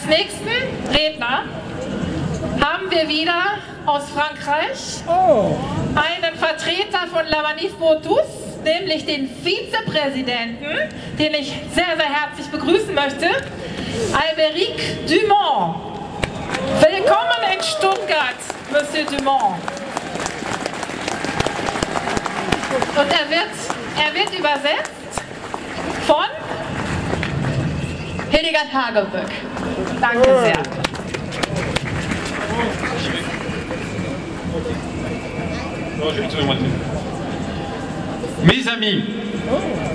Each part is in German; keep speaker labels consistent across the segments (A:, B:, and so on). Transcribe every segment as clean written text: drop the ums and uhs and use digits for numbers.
A: Als nächsten Redner haben wir wieder aus Frankreich einen Vertreter von La Manif pour tous, nämlich den Vizepräsidenten, den ich sehr, sehr herzlich begrüßen möchte, Albéric Dumont. Willkommen in Stuttgart, Monsieur Dumont. Und er wird übersetzt von Hildegard Hageböck. Danke sehr.
B: Mes amis,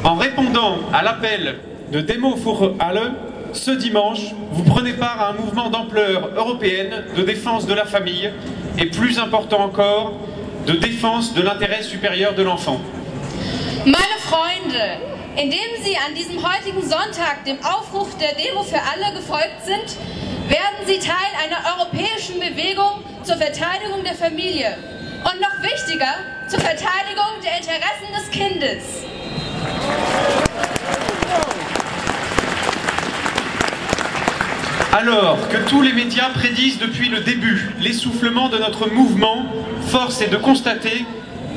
B: en répondant à l'appel de Demo für alle, ce dimanche, vous prenez part à un mouvement d'ampleur européenne de défense de la famille et plus important encore, de défense de l'intérêt supérieur de l'enfant.
C: Meine Freunde, indem Sie an diesem heutigen Sonntag dem Aufruf der Demo für alle gefolgt sind, werden Sie Teil einer europäischen Bewegung zur Verteidigung der Familie und noch wichtiger, zur Verteidigung der Interessen des Kindes.
B: Alors que tous les médias prédisent depuis le début l'essoufflement de notre mouvement, force est de constater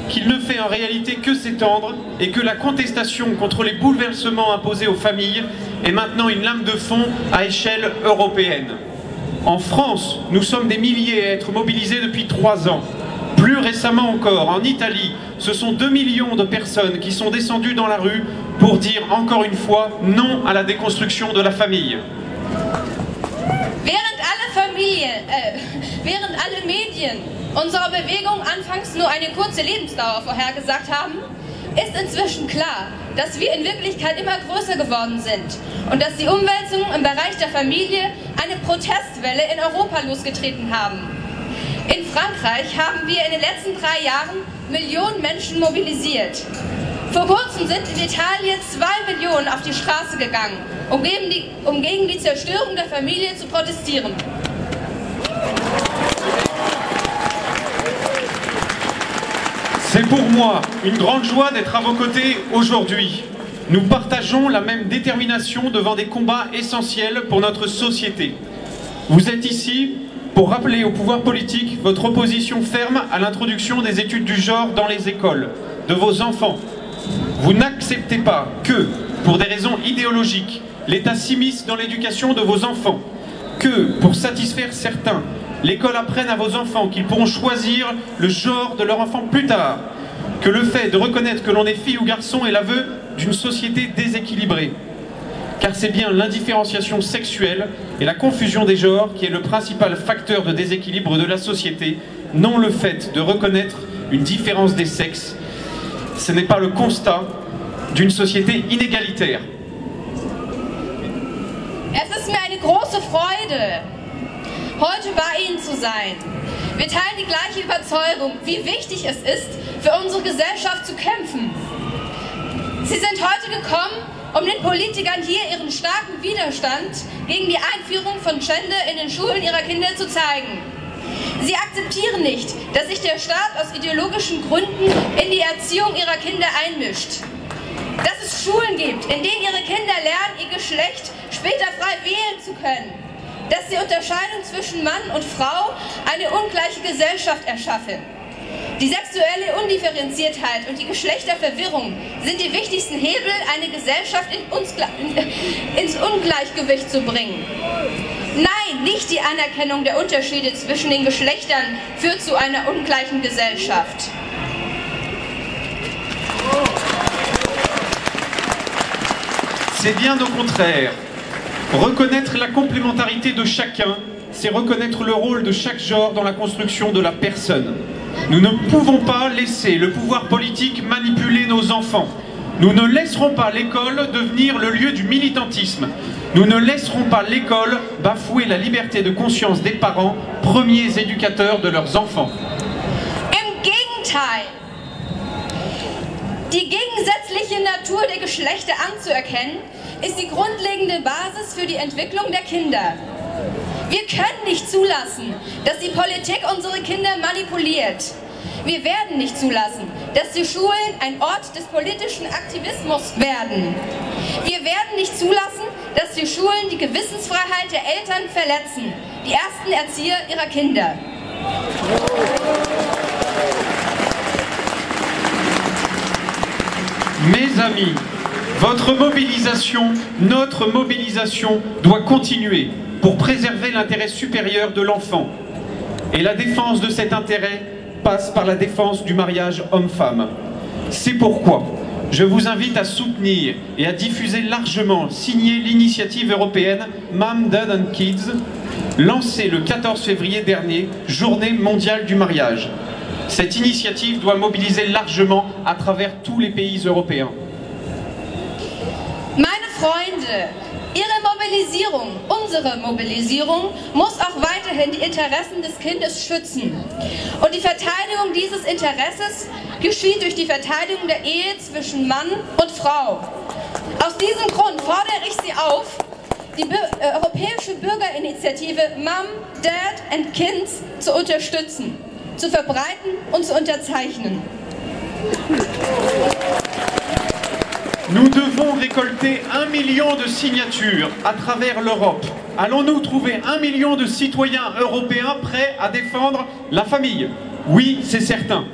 B: qu'il ne fait en réalité que s'étendre et que la contestation contre les bouleversements imposés aux familles est maintenant une lame de fond à échelle européenne. En France, nous sommes des milliers à être mobilisés depuis 3 ans. Plus récemment encore, en Italie, ce sont 2 millions de personnes qui sont descendues dans la rue pour dire encore une fois non à la déconstruction de la famille.
C: Während alle Medien unserer Bewegung anfangs nur eine kurze Lebensdauer vorhergesagt haben, ist inzwischen klar, dass wir in Wirklichkeit immer größer geworden sind und dass die Umwälzungen im Bereich der Familie eine Protestwelle in Europa losgetreten haben. In Frankreich haben wir in den letzten 3 Jahren Millionen Menschen mobilisiert. Vor kurzem sind in Italien 2 Millionen auf die Straße gegangen, um gegen die Zerstörung der Familie zu protestieren.
B: C'est pour moi une grande joie d'être à vos côtés aujourd'hui. Nous partageons la même détermination devant des combats essentiels pour notre société. Vous êtes ici pour rappeler au pouvoir politique votre opposition ferme à l'introduction des études du genre dans les écoles, de vos enfants. Vous n'acceptez pas que, pour des raisons idéologiques, l'État s'immisce dans l'éducation de vos enfants, que, pour satisfaire certains, l'école apprenne à vos enfants qu'ils pourront choisir le genre de leur enfant plus tard, que le fait de reconnaître que l'on est fille ou garçon est l'aveu d'une société déséquilibrée. Car c'est bien l'indifférenciation sexuelle et la confusion des genres qui est le principal facteur de déséquilibre de la société, non le fait de reconnaître une différence des sexes. Ce n'est pas le constat d'une société inégalitaire.
C: Es ist mir eine große Freude, heute bei Ihnen zu sein. Wir teilen die gleiche Überzeugung, wie wichtig es ist, für unsere Gesellschaft zu kämpfen. Sie sind heute gekommen, um den Politikern hier ihren starken Widerstand gegen die Einführung von Gender in den Schulen ihrer Kinder zu zeigen. Sie akzeptieren nicht, dass sich der Staat aus ideologischen Gründen in die Erziehung ihrer Kinder einmischt. Dass es Schulen gibt, in denen ihre Kinder lernen, ihr Geschlecht später frei wählen zu können. Dass die Unterscheidung zwischen Mann und Frau eine ungleiche Gesellschaft erschaffen. Die sexuelle Undifferenziertheit und die Geschlechterverwirrung sind die wichtigsten Hebel, eine Gesellschaft ins Ungleichgewicht zu bringen. Nein, nicht die Anerkennung der Unterschiede zwischen den Geschlechtern führt zu einer ungleichen Gesellschaft.
B: C'est bien au contraire. Reconnaître la complémentarité de chacun, c'est reconnaître le rôle de chaque genre dans la construction de la personne. Nous ne pouvons pas laisser le pouvoir politique manipuler nos enfants. Nous ne laisserons pas l'école devenir le lieu du militantisme. Nous ne laisserons pas l'école bafouer la liberté de conscience des parents, premiers éducateurs de leurs enfants.
C: Im Gegenteil. Die gegensätzliche Natur der Geschlechter anzuerkennen, ist die grundlegende Basis für die Entwicklung der Kinder. Wir können nicht zulassen, dass die Politik unsere Kinder manipuliert. Wir werden nicht zulassen, dass die Schulen ein Ort des politischen Aktivismus werden. Wir werden nicht zulassen, dass die Schulen die Gewissensfreiheit der Eltern verletzen, die ersten Erzieher ihrer Kinder.
B: Mes amis, votre mobilisation, notre mobilisation doit continuer pour préserver l'intérêt supérieur de l'enfant. Et la défense de cet intérêt passe par la défense du mariage homme-femme. C'est pourquoi je vous invite à soutenir et à diffuser largement, signer l'initiative européenne Mom, Dad and Kids, lancée le 14 février dernier, Journée mondiale du mariage. Cette initiative doit mobiliser largement à travers tous les pays européens.
C: Meine Freunde, Ihre Mobilisierung, unsere Mobilisierung, muss auch weiterhin die Interessen des Kindes schützen. Und die Verteidigung dieses Interesses geschieht durch die Verteidigung der Ehe zwischen Mann und Frau. Aus diesem Grund fordere ich Sie auf, die europäische Bürgerinitiative Mom, Dad and Kids zu unterstützen, zu verbreiten und zu unterzeichnen.
B: Nous devons récolter 1 million de signatures à travers l'Europe. Allons-nous trouver 1 million de citoyens européens prêts à défendre la famille? Oui, c'est certain.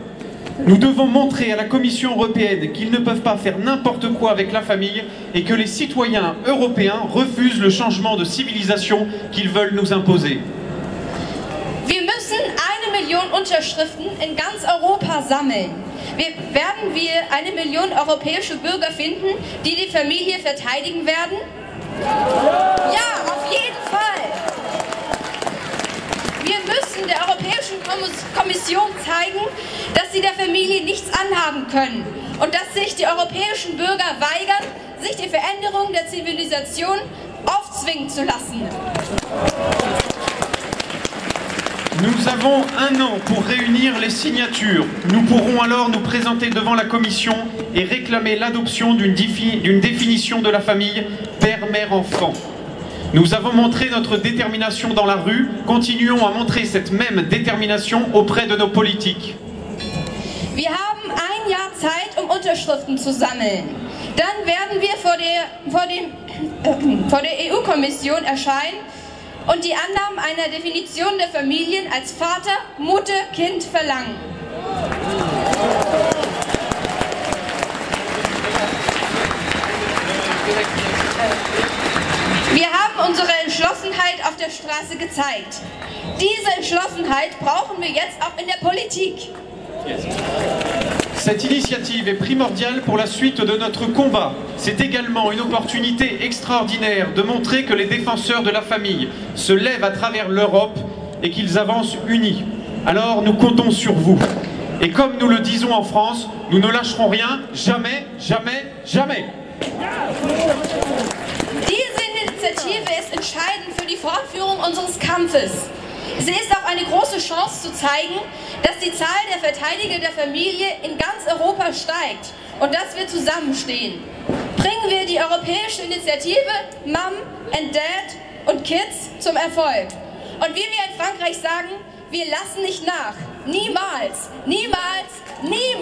B: Nous devons montrer à la Commission européenne qu'ils ne peuvent pas faire n'importe quoi avec la famille et que les citoyens européens refusent le changement de civilisation qu'ils veulent nous imposer.
C: Wir müssen 1 Million Unterschriften in ganz Europa sammeln. Werden wir 1 Million europäische Bürger finden, die die Familie verteidigen werden? Ja, auf jeden Fall. Wir müssen der Europäischen Kommission zeigen, dass sie der Familie nichts anhaben können und dass sich die europäischen Bürger weigern, sich die Veränderung der Zivilisation aufzwingen zu lassen.
B: Nous avons 1 an pour réunir les signatures. Nous pourrons alors nous présenter devant la Commission et réclamer l'adoption d'une définition de la famille père, mère, enfant. Nous avons montré notre détermination dans la rue. Continuons à montrer cette même détermination auprès de nos politiques.
C: Wir haben 1 Jahr Zeit, Unterschriften zu sammeln. Dann werden wir vor der EU-Kommission erscheinen und die Annahme einer Definition der Familien als Vater, Mutter, Kind verlangen. Wir haben unsere Entschlossenheit auf der Straße gezeigt. Diese Entschlossenheit brauchen wir jetzt auch in der Politik.
B: Cette initiative est primordiale pour la suite de notre combat. C'est également une opportunité extraordinaire de montrer que les défenseurs de la famille se lèvent à travers l'Europe et qu'ils avancent unis. Alors nous comptons sur vous. Et comme nous le disons en France, nous ne lâcherons rien, jamais, jamais, jamais.
C: Diese Initiative ist entscheidend für die Fortführung unseres Kampfes. Sie ist auch eine große Chance zu zeigen, dass die Zahl der Verteidiger der Familie in ganz Europa steigt und dass wir zusammenstehen. Bringen wir die europäische Initiative Mom and Dad und Kids zum Erfolg. Und wie wir in Frankreich sagen, wir lassen nicht nach. Niemals, niemals, niemals!